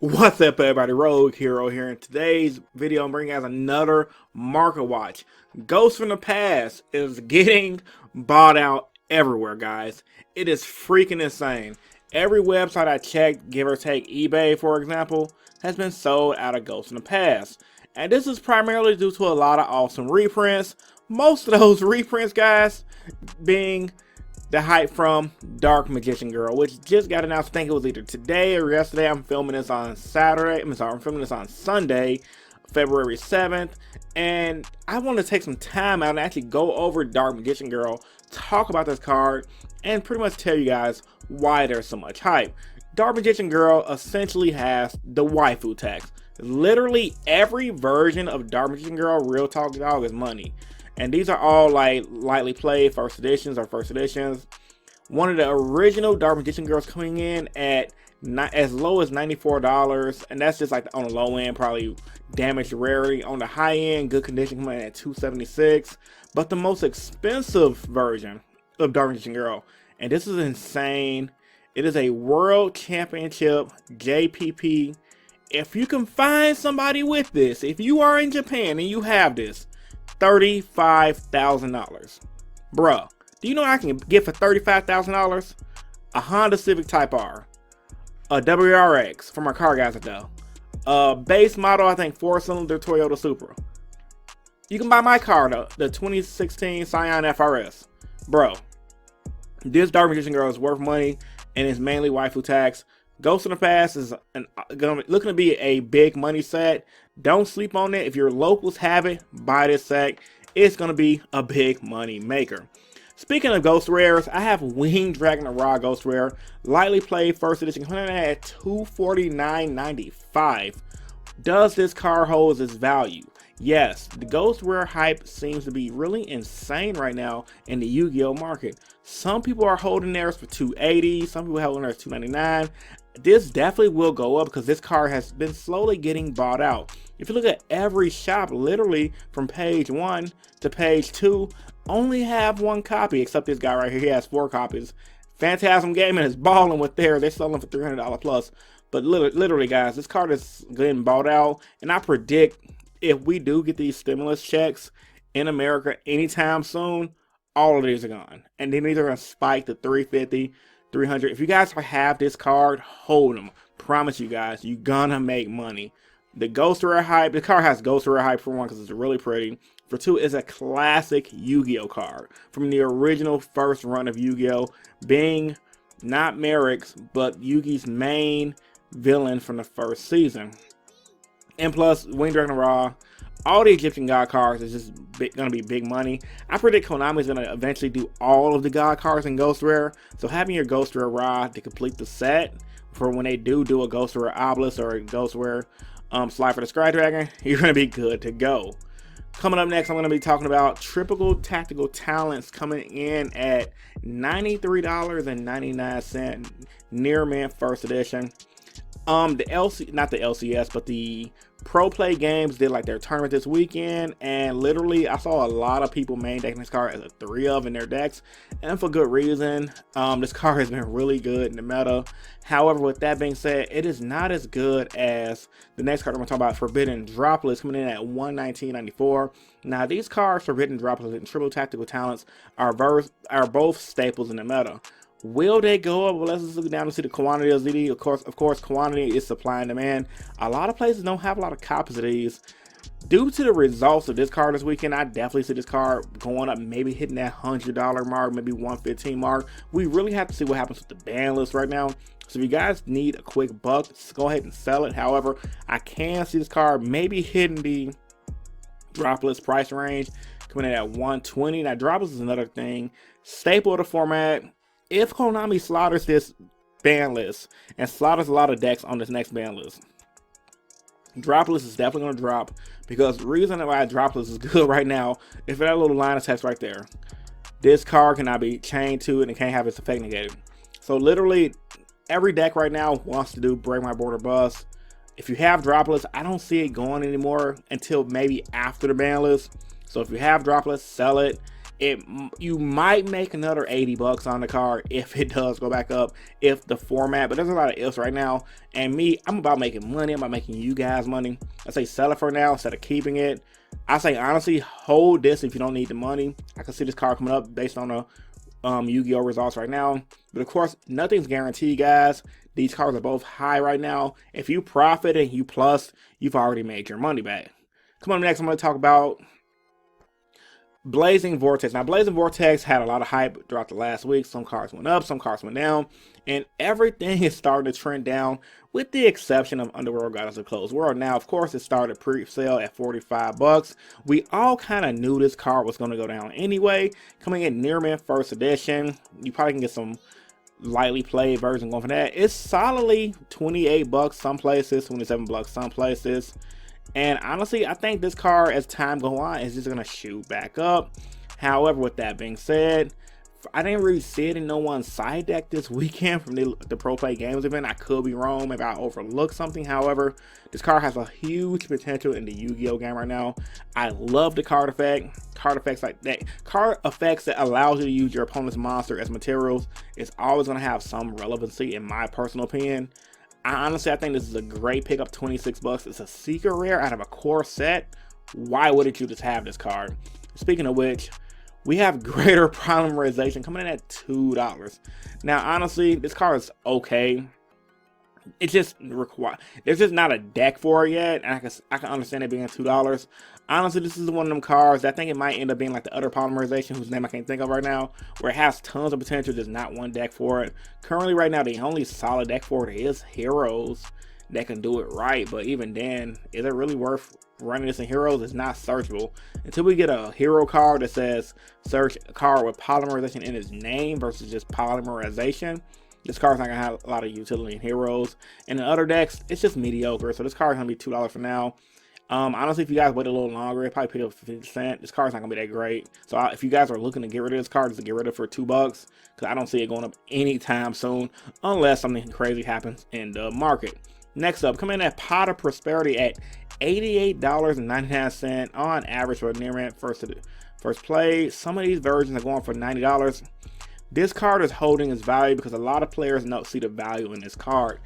What's up, everybody? Rogue Hero here. In today's video, I'm bringing you guys another market watch. Ghost from the Past is getting bought out everywhere, guys. It is freaking insane. Every website I checked, give or take eBay, for example, has been sold out of Ghost from the Past. And this is primarily due to a lot of awesome reprints. Most of those reprints, guys, being the hype from Dark Magician Girl, which just got announced. I think it was either today or yesterday. I'm filming this on Saturday. I'm filming this on Sunday, February 7th. And I want to take some time out and actually go over Dark Magician Girl, talk about this card, and pretty much tell you guys why there's so much hype. Dark Magician Girl essentially has the waifu tax. Literally every version of Dark Magician Girl, real talk dog, is money. And these are all like lightly played first editions or first editions. One of the original Dark Magician Girls coming in at not as low as $94, and that's just like on the low end, probably damaged rarity. On the high end, good condition, coming in at $276. But the most expensive version of Dark Magician Girl, and this is insane, it is a World Championship JPP. If you can find somebody with this, if you are in Japan and you have this, $35,000. Bruh, do you know I can get for $35,000? A Honda Civic Type R, a WRX from our car guys at though, a base model, I think 4-cylinder Toyota Supra. You can buy my car though, the 2016 Scion FRS. Bro, this Dark Magician Girl is worth money and it's mainly waifu tax. Ghost in the Past is looking to be a big money set. Don't sleep on it. If your locals have it, buy this set. It's going to be a big money maker. Speaking of Ghost Rares, I have Winged Dragon the Raw Ghost Rare. Lightly played first edition, coming in at $249.95. Does this card hold its value? Yes, the Ghost Rare hype seems to be really insane right now in the Yu-Gi-Oh market. Some people are holding theirs for $280, some people are holding theirs for $299. This definitely will go up because this card has been slowly getting bought out. If you look at every shop, literally from page 1 to page 2, only have one copy, except this guy right here. He has 4 copies. Phantasm Gaming is balling with theirs. They're selling for $300 plus. But literally, guys, this card is getting bought out, and I predict if we do get these stimulus checks in America anytime soon, all of these are gone. And then these are going to spike to $350, $300. If you guys have this card, hold them. Promise you guys, you're gonna make money. The Ghost Rare hype, the card has Ghost Rare hype for one because it's really pretty. For two, is a classic Yu-Gi-Oh card from the original first run of Yu-Gi-Oh, being not Merrick's, but Yugi's main villain from the first season. And plus, Winged Dragon Raw, all the Egyptian God cards is just going to be big money. I predict Konami is going to eventually do all of the God cards in Ghost Rare. So having your Ghost Rare Raw to complete the set for when they do a Ghost Rare Obelisk or a Ghost Rare Slide for the Sky Dragon, you're going to be good to go. Coming up next, I'm going to be talking about Typical Tactical Talents coming in at $93.99, near mint first edition. The not the LCS, but the Pro Play Games did like their tournament this weekend, and literally I saw a lot of people main decking this card as a 3 of in their decks, and for good reason. This card has been really good in the meta. However, with that being said, it is not as good as the next card I'm going to talk about, Forbidden Droplets, coming in at $119.94. Now, these cards, Forbidden Droplets and Triple Tactical Talents, are both staples in the meta. Will they go up? Well, let's just look down and see the quantity of ZD. Of course, quantity is supply and demand. A lot of places don't have a lot of copies of these. Due to the results of this card this weekend, I definitely see this card going up, maybe hitting that $100 mark, maybe $115 mark. We really have to see what happens with the ban list right now. So if you guys need a quick buck, just go ahead and sell it. However, I can see this card maybe hitting the Droplets price range, coming in at $120. Now, Droplets is another thing. Staple of the format. If Konami slaughters this ban list and slaughters a lot of decks on this next ban list, Droplets is definitely going to drop, because the reason why Droplets is good right now is for that little line of text right there. This card cannot be chained to it and can't have its effect negated. So literally every deck right now wants to do Break My Border Bust. If you have Droplets, I don't see it going anymore until maybe after the ban list. So if you have Droplets, sell it. you might make another 80 bucks on the card if it does go back up, if the format, but there's a lot of ifs right now. And me, I'm about making money. I'm about making you guys money. I say sell it for now instead of keeping it. I say honestly, hold this if you don't need the money. I can see this card coming up based on the Yu-Gi-Oh results right now, but of course nothing's guaranteed, guys. These cards are both high right now. If you profit and you plus, you've already made your money back. Come on, next I'm going to talk about Blazing Vortex. Now, Blazing Vortex had a lot of hype throughout the last week. Some cards went up, some cards went down, and everything is starting to trend down, with the exception of Underworld Goddess of Closed World. Now, of course, it started pre-sale at 45 bucks. We all kind of knew this card was going to go down anyway. Coming in near mint first edition, you probably can get some lightly played version going for that. It's solidly 28 bucks some places, 27 bucks some places. And honestly, I think this card, as time goes on, is just going to shoot back up. However, with that being said, I didn't really see it in no one's side deck this weekend from the Pro Play Games event. I could be wrong. Maybe I overlooked something. However, this card has a huge potential in the Yu-Gi-Oh game right now. I love the card effect. Card effects like that. Card effects that allows you to use your opponent's monster as materials is always going to have some relevancy, in my personal opinion. Honestly, I think this is a great pickup. 26 bucks. It's a secret rare out of a core set. Why wouldn't you just have this card? Speaking of which, we have Greater Polymerization coming in at $2. Now, honestly, this card is okay. It just there's just not a deck for it yet, and I can understand it being $2. Honestly, this is one of them cards that I think it might end up being like the other Polymerization, whose name I can't think of right now, where it has tons of potential, just not one deck for it. Currently, right now, the only solid deck for it is Heroes that can do it right, but even then, is it really worth running this in Heroes? It's not searchable. Until we get a hero card that says search a card with Polymerization in its name versus just Polymerization, this card's not going to have a lot of utility in Heroes. And in other decks, it's just mediocre, so this card's going to be $2 for now. Honestly, if you guys wait a little longer, it probably pick up 50%. This card's not gonna be that great. So if you guys are looking to get rid of this card, just to get rid of it for $2, because I don't see it going up anytime soon, unless something crazy happens in the market. Next up, coming in at Pot of Prosperity at $88.99 on average for near mint first play. Some of these versions are going for $90. This card is holding its value because a lot of players don't see the value in this card.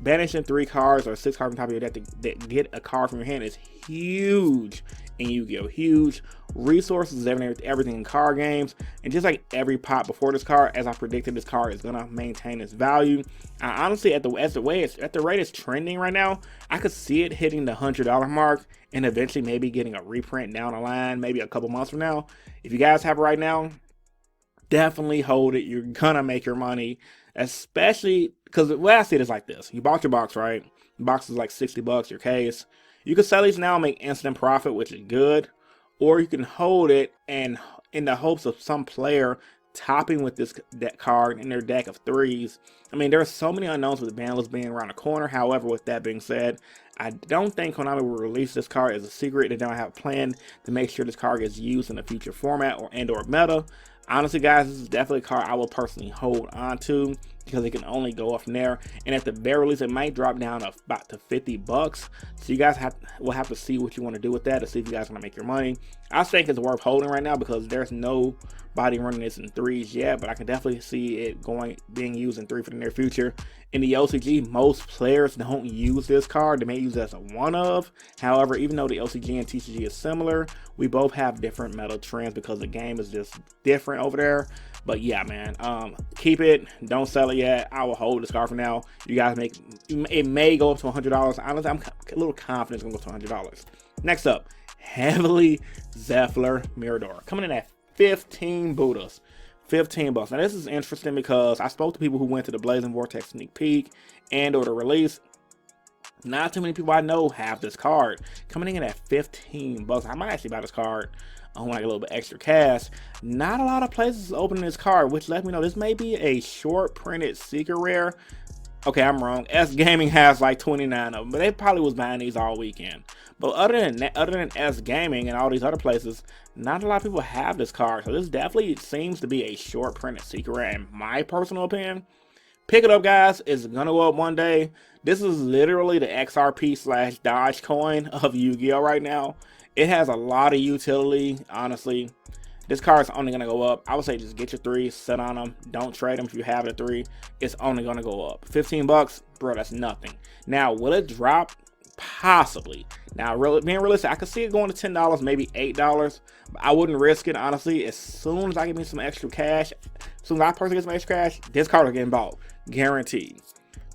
Banishing 3 cards or 6 cards on top of your deck to get a card from your hand is huge in Yu-Gi-Oh! Huge. Resources, everything in card games. And just like every pot before this card, as I predicted, this card is going to maintain its value. Honestly, at the rate it's trending right now, I could see it hitting the $100 mark and eventually maybe getting a reprint down the line, maybe a couple months from now. If you guys have it right now, definitely hold it. You're gonna make your money, especially because the way I see it is like this. You bought your box, right? The box is like 60 bucks, your case. You can sell these now and make instant profit, which is good. Or you can hold it and in the hopes of some player topping with this deck card in their deck of 3s. I mean, there are so many unknowns with the ban list being around the corner. However, with that being said, I don't think Konami will release this card as a secret. They don't have a plan to make sure this card gets used in a future format or meta. Honestly, guys, this is definitely a card I will personally hold on to because it can only go up from there. And at the very least, it might drop down to about to 50 bucks. So you guys will have to see what you want to do with that to see if you guys want to make your money. I think it's worth holding right now because there's nobody running this in 3s yet, but I can definitely see it being used in 3 for the near future. In the OCG, most players don't use this card. They may use it as a one-of. However, even though the OCG and TCG is similar, we both have different meta trends because the game is just different over there. But yeah, man, keep it. Don't sell it yet. I will hold this card for now. You guys it may go up to $100. Honestly, I'm a little confident it's going to go to $100. Next up, Heavily Zephyr Mirador coming in at 15 Buddhas. 15 bucks. Now this is interesting because I spoke to people who went to the Blazing Vortex sneak peek and or the release. Not too many people I know have this card. Coming in at 15 bucks. I might actually buy this card on like a little bit extra cash. Not a lot of places opening this card, which let me know this may be a short printed secret rare. Okay, I'm wrong. S Gaming has like 29 of them, but they probably was buying these all weekend. But other than S Gaming and all these other places, not a lot of people have this card. So this definitely seems to be a short printed secret rare in my personal opinion. Pick it up, guys. It's gonna go up one day. This is literally the XRP / Doge coin of Yu-Gi-Oh right now. It has a lot of utility, honestly. This card is only going to go up. I would say just get your 3, sit on them. Don't trade them if you have the 3. It's only going to go up. 15 bucks, bro, that's nothing. Now, will it drop? Possibly. Now, being realistic, I could see it going to $10, maybe $8. But I wouldn't risk it, honestly. As soon as I get me some extra cash, as soon as I personally get some extra cash, this card is getting bought. Guaranteed.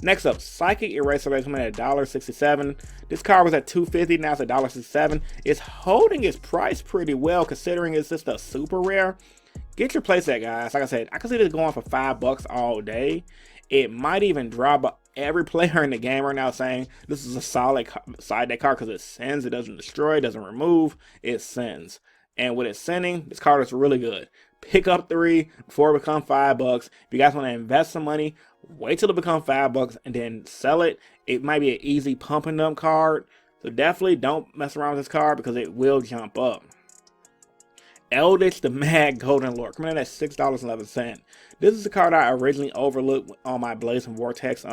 Next up, Psychic Eraser is coming at $1.67. This card was at $2.50, now it's at $1.67. It's holding its price pretty well considering it's just a super rare. Get your playset, guys. Like I said, I can see this going for $5 all day. It might even drop, but every player in the game right now is saying this is a solid side deck card because it sends, it doesn't destroy, it doesn't remove, it sends. And with it sending, this card is really good. Pick up 3 before it becomes $5. If you guys want to invest some money, wait till it becomes $5 and then sell it. It might be an easy pump and dump card. So definitely don't mess around with this card because it will jump up. Eldritch the Mad Golden Lord coming in at $6.11. This is the card I originally overlooked on my Blazing Vortex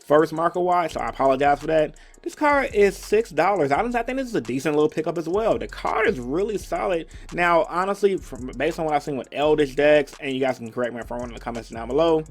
first market watch, so I apologize for that. This card is $6. I think this is a decent little pickup as well. The card is really solid. Now, honestly, based on what I've seen with Eldritch decks, and you guys can correct me if I'm wrong in the comments down below,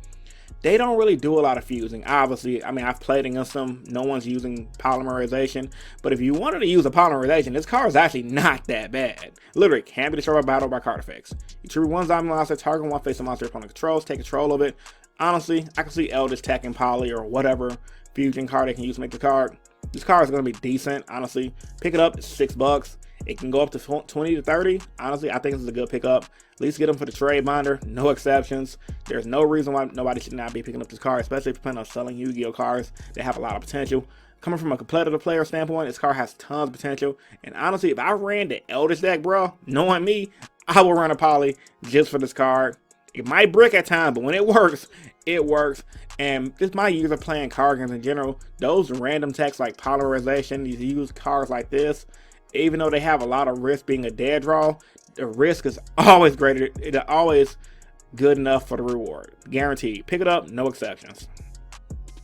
they don't really do a lot of fusing. Obviously, I mean, I've played against them. No one's using polymerization. But if you wanted to use a polymerization, this card is actually not that bad. Literally, can be destroyed by battle by card effects. You trigger 1 zombie monster, target 1 face monster opponent controls, take control of it. Honestly, I can see Eldritch Tech and Poly or whatever fusion card they can use to make the card. This card is going to be decent, honestly. Pick it up, it's $6. It can go up to 20 to 30. Honestly, I think this is a good pickup. At least get them for the trade binder. No exceptions. There's no reason why nobody should not be picking up this card, especially if you're planning on selling Yu-Gi-Oh cards. They have a lot of potential. Coming from a competitive player standpoint, this card has tons of potential. And honestly, if I ran the Eldritch deck, bro, knowing me, I will run a Poly just for this card. It might brick at times, but when it works, it works. And just my user playing card games in general, those random techs like polymerization, these use cards like this, even though they have a lot of risk being a dead draw, the risk is always greater. It's always good enough for the reward. Guaranteed. Pick it up, no exceptions.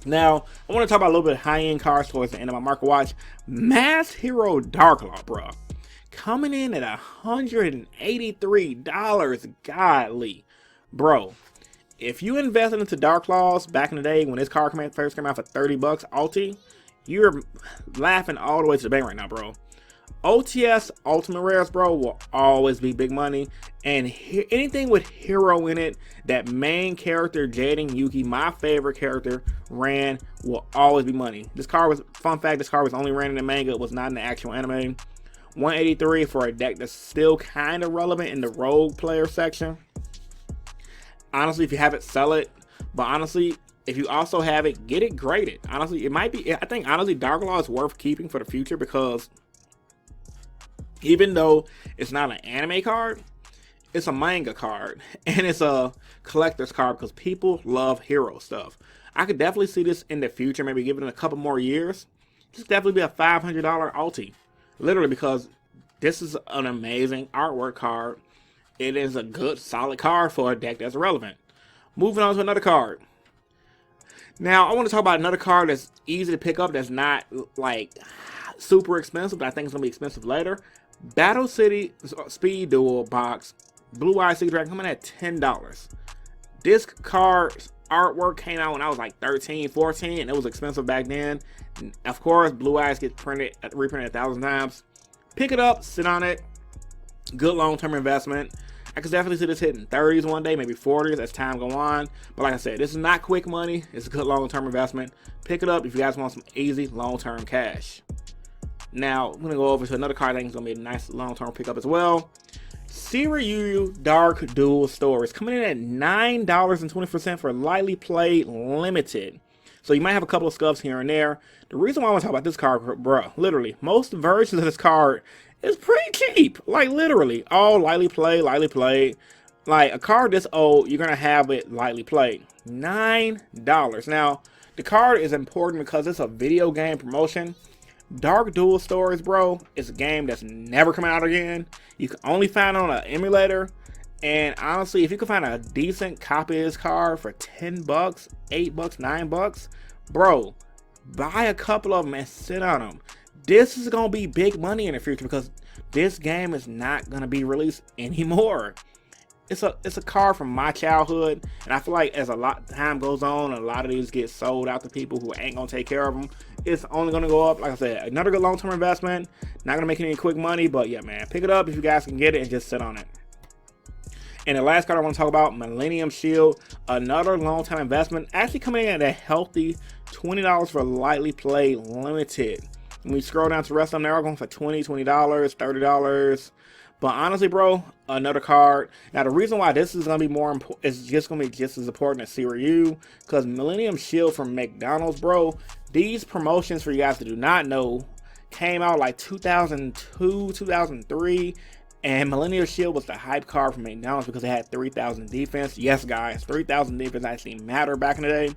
Now, I want to talk about a little bit of high-end cards towards the end of my market watch. Mass Hero Darklaw, bro. Coming in at $183. Godly. Bro, if you invested into Darklaws back in the day when this card first came out for $30 Alti, you're laughing all the way to the bank right now, bro. OTS Ultimate Rares, bro, will always be big money. And anything with hero in it, that main character, Jaden Yuki, my favorite character, ran, will always be money. This card was, fun fact, this card was only ran in the manga, it was not in the actual anime. 183 for a deck that's still kind of relevant in the rogue player section. Honestly, if you have it, sell it. But honestly, if you also have it, get it graded. Honestly, it might be, I think honestly Darklaw is worth keeping for the future because even though it's not an anime card, it's a manga card and it's a collector's card because people love hero stuff. I could definitely see this in the future, maybe give it a couple more years. This definitely be a $500 Alti. Literally, because this is an amazing artwork card. It is a good, solid card for a deck that's relevant. Moving on to another card. Now, I want to talk about another card that's easy to pick up, that's not like super expensive, but I think it's going to be expensive later. Battle City Speed Duel box, Blue Eye Secret Dragon, coming at $10. This card's artwork came out when I was like 13, 14, and it was expensive back then. And of course, Blue Eyes gets reprinted 1,000 times. Pick it up, sit on it. Good long-term investment. I could definitely see this hitting 30s one day, maybe 40s as time go on. But like I said, this is not quick money. It's a good long-term investment. Pick it up if you guys want some easy long-term cash. Now, I'm going to go over to another card I think is going to be a nice long-term pickup as well. Yugioh Dark Duel Stories coming in at $9.20 for lightly played limited. So you might have a couple of scuffs here and there. The reason why I want to talk about this card, bro, literally, most versions of this card is pretty cheap. Like, literally, all lightly played, lightly played. Like, a card this old, you're going to have it lightly played. $9. Now, the card is important because it's a video game promotion. Dark Duel Stories, bro, is a game that's never coming out again. You can only find it on an emulator. And honestly, if you can find a decent copy of this card for $10, $8, $9, bro, buy a couple of them and sit on them. This is going to be big money in the future because this game is not gonna be released anymore. It's a card from my childhood, and I feel like as a lot time goes on, a lot of these get sold out to people who ain't gonna take care of them. It's only gonna go up. Like I said, another good long-term investment. Not gonna make any quick money, but yeah, man, pick it up if you guys can get it and just sit on it. And the last card I want to talk about, Millennium Shield, another long-time investment, actually coming in at a healthy $20 for lightly played limited. When we scroll down to the rest of them, they're all going for $20, $30. But honestly, bro, another card. Now, the reason why this is going to be more important, is just going to be just as important as Seiryu, because Millennium Shield from McDonald's, bro, these promotions, for you guys that do not know, came out like 2002, 2003, and Millennium Shield was the hype card from McDonald's because it had 3,000 defense. Yes, guys, 3,000 defense actually mattered back in the day.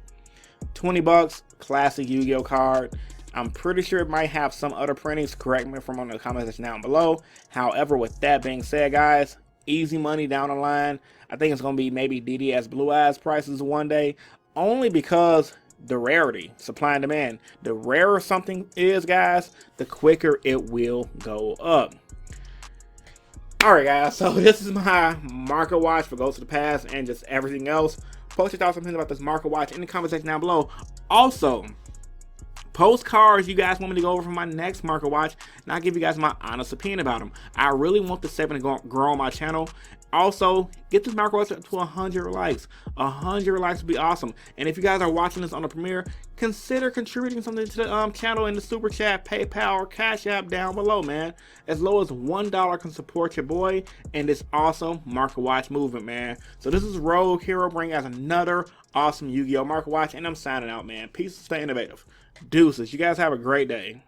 20 bucks, classic Yu-Gi-Oh card. I'm pretty sure it might have some other printings. Correct me if I'm on the comment section down below. However, with that being said, guys, easy money down the line. I think it's going to be maybe DDS Blue Eyes prices one day, only because the rarity, supply and demand. The rarer something is, guys, the quicker it will go up. Alright, guys, so this is my market watch for Ghosts of the Past and just everything else. Post your thoughts and opinions about this market watch in the comment section down below. Also, post cards you guys want me to go over for my next market watch, and I'll give you guys my honest opinion about them. I really want this segment to grow on my channel. Also, get this market watch up to 100 likes. 100 likes would be awesome. And if you guys are watching this on the premiere, consider contributing something to the channel in the super chat, PayPal, or Cash App down below, man. As low as $1 can support your boy and this awesome market watch movement, man. So this is Rogue Hero bringing us another awesome Yu-Gi-Oh market watch, and I'm signing out, man. Peace and stay innovative. Deuces. You guys have a great day.